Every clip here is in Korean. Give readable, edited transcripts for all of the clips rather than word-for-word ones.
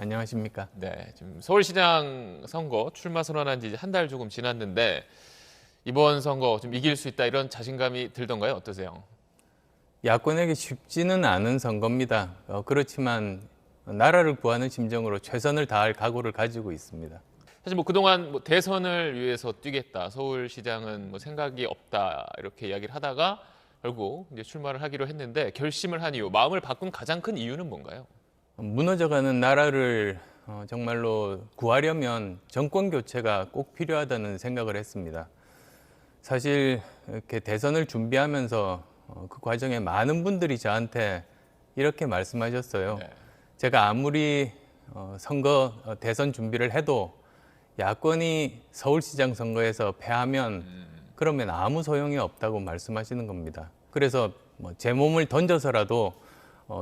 안녕하십니까? 네, 지금 서울시장 선거 출마 선언한 지 한 달 조금 지났는데 이번 선거 좀 이길 수 있다 이런 자신감이 들던가요? 어떠세요? 야권에게 쉽지는 않은 선거입니다. 그렇지만 나라를 구하는 심정으로 최선을 다할 각오를 가지고 있습니다. 사실 뭐 그동안 뭐 대선을 위해서 뛰겠다, 서울시장은 뭐 생각이 없다 이렇게 이야기를 하다가 결국 이제 출마를 하기로 했는데 결심을 한 이유, 마음을 바꾼 가장 큰 이유는 뭔가요? 무너져가는 나라를 정말로 구하려면 정권 교체가 꼭 필요하다는 생각을 했습니다. 사실 이렇게 대선을 준비하면서 그 과정에 많은 분들이 저한테 이렇게 말씀하셨어요. 네. 제가 아무리 선거 대선 준비를 해도 야권이 서울시장 선거에서 패하면 그러면 아무 소용이 없다고 말씀하시는 겁니다. 그래서 제 몸을 던져서라도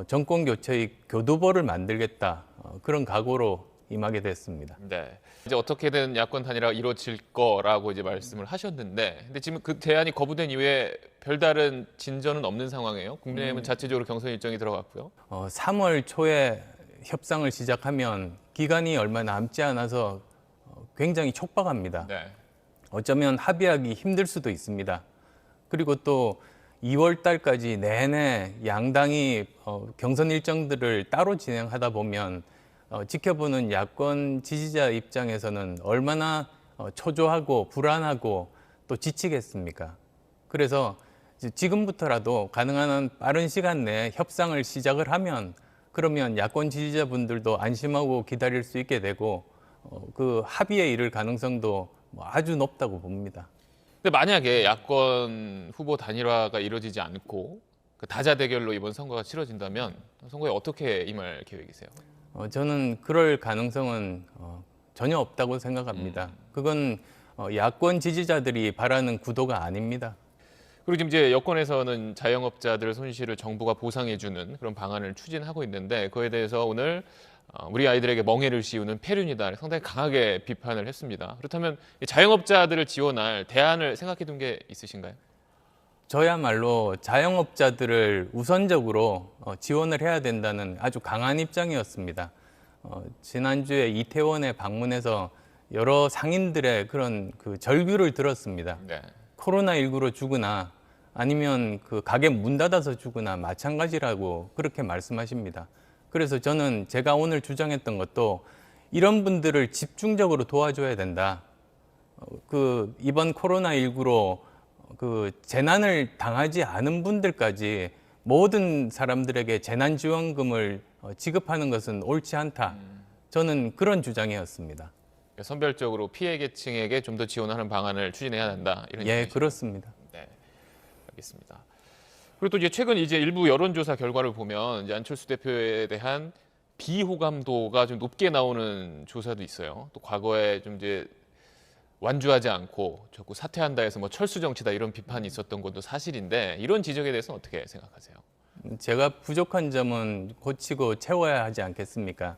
정권 교체의 교두보를 만들겠다, 그런 각오로 임하게 됐습니다. 네. 이제 어떻게든 야권 단일화가 이루어질 거라고 이제 말씀을 하셨는데, 근데 지금 그 제안이 거부된 이후에 별다른 진전은 없는 상황이에요. 국민의힘은 자체적으로 경선 일정이 들어갔고요. 3월 초에 협상을 시작하면 기간이 얼마 남지 않아서 굉장히 촉박합니다. 네. 어쩌면 합의하기 힘들 수도 있습니다. 그리고 또 2월 달까지 내내 양당이 경선 일정들을 따로 진행하다 보면 지켜보는 야권 지지자 입장에서는 얼마나 초조하고 불안하고 또 지치겠습니까? 그래서 지금부터라도 가능한 한 빠른 시간 내에 협상을 시작을 하면 그러면 야권 지지자분들도 안심하고 기다릴 수 있게 되고 그 합의에 이를 가능성도 아주 높다고 봅니다. 근데 만약에 야권 후보 단일화가 이루어지지 않고 그 다자 대결로 이번 선거가 치러진다면 선거에 어떻게 임할 계획이세요? 저는 그럴 가능성은 전혀 없다고 생각합니다. 그건 야권 지지자들이 바라는 구도가 아닙니다. 그리고 지금 이제 여권에서는 자영업자들 손실을 정부가 보상해주는 그런 방안을 추진하고 있는데 그에 대해서 오늘 우리 아이들에게 멍해를 씌우는 폐륜이다 상당히 강하게 비판을 했습니다. 그렇다면 이 자영업자들을 지원할 대안을 생각해둔 게 있으신가요? 저야말로 자영업자들을 우선적으로 지원을 해야 된다는 아주 강한 입장이었습니다. 지난주에 이태원에 방문해서 여러 상인들의 그런 그 절규를 들었습니다. 네. 코로나19로 죽으나 아니면 그 가게 문 닫아서 죽으나 마찬가지라고 그렇게 말씀하십니다. 그래서 저는 제가 오늘 주장했던 것도 이런 분들을 집중적으로 도와줘야 된다. 그 이번 코로나19로 그 재난을 당하지 않은 분들까지 모든 사람들에게 재난지원금을 지급하는 것은 옳지 않다. 저는 그런 주장이었습니다. 선별적으로 피해 계층에게 좀 더 지원하는 방안을 추진해야 한다. 이런 예, 얘기죠. 그렇습니다. 네, 알겠습니다. 그리고 또 이제 최근 이제 일부 여론조사 결과를 보면 이제 안철수 대표에 대한 비호감도가 좀 높게 나오는 조사도 있어요. 또 과거에 좀 이제 완주하지 않고 자꾸 사퇴한다 해서 뭐 철수 정치다 이런 비판이 있었던 것도 사실인데 이런 지적에 대해서는 어떻게 생각하세요? 제가 부족한 점은 고치고 채워야 하지 않겠습니까?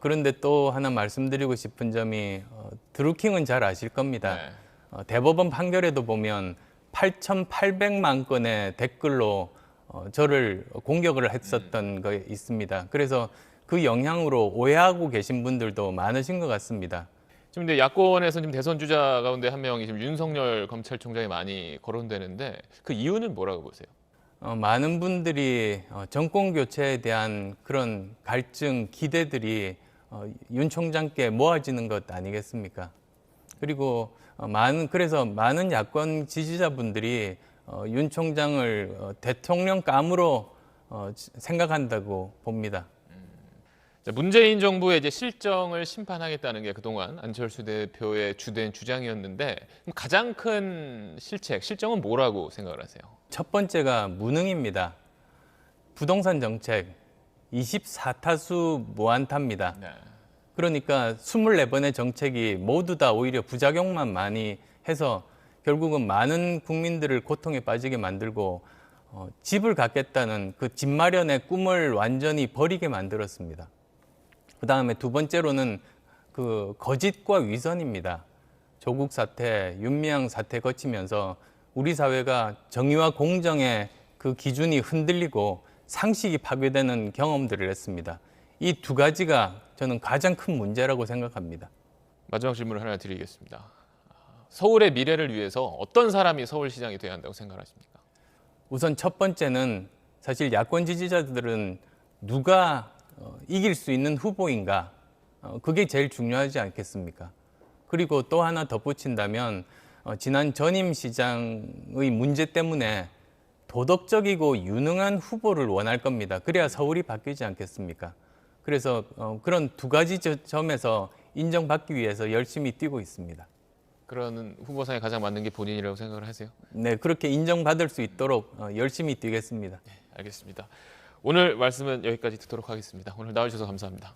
그런데 또 하나 말씀드리고 싶은 점이 드루킹은 잘 아실 겁니다. 네. 대법원 판결에도 보면 8,800만 건의 댓글로 저를 공격을 했었던 거 있습니다. 그래서 그 영향으로 오해하고 계신 분들도 많으신 것 같습니다. 지금 근데 야권에서 지금 대선 주자 가운데 한 명이 지금 윤석열 검찰총장이 많이 거론되는데 그 이유는 뭐라고 보세요? 많은 분들이 정권 교체에 대한 그런 갈증, 기대들이 윤 총장께 모아지는 것 아니겠습니까? 그리고 그래서 많은 야권 지지자분들이 윤 총장을 대통령감으로 생각한다고 봅니다. 문재인 정부의 이제 실정을 심판하겠다는 게 그동안 안철수 대표의 주된 주장이었는데 그럼 가장 큰 실정은 뭐라고 생각을 하세요? 첫 번째가 무능입니다. 부동산 정책 24타수 무안타입니다. 네. 그러니까 24번의 정책이 모두 다 오히려 부작용만 많이 해서 결국은 많은 국민들을 고통에 빠지게 만들고 집을 갖겠다는 그 집 마련의 꿈을 완전히 버리게 만들었습니다. 그 다음에 두 번째로는 그 거짓과 위선입니다. 조국 사태, 윤미향 사태 거치면서 우리 사회가 정의와 공정의 그 기준이 흔들리고 상식이 파괴되는 경험들을 했습니다. 이 두 가지가 저는 가장 큰 문제라고 생각합니다. 마지막 질문을 하나 드리겠습니다. 서울의 미래를 위해서 어떤 사람이 서울시장이 돼야 한다고 생각하십니까? 우선 첫 번째는 사실 야권 지지자들은 누가 이길 수 있는 후보인가, 그게 제일 중요하지 않겠습니까? 그리고 또 하나 덧붙인다면 지난 전임 시장의 문제 때문에 도덕적이고 유능한 후보를 원할 겁니다. 그래야 서울이 바뀌지 않겠습니까? 그래서 그런 두 가지 점에서 인정받기 위해서 열심히 뛰고 있습니다. 그런 후보상에 가장 맞는 게 본인이라고 생각을 하세요? 네, 그렇게 인정받을 수 있도록 열심히 뛰겠습니다. 알겠습니다. 오늘 말씀은 여기까지 듣도록 하겠습니다. 오늘 나와주셔서 감사합니다.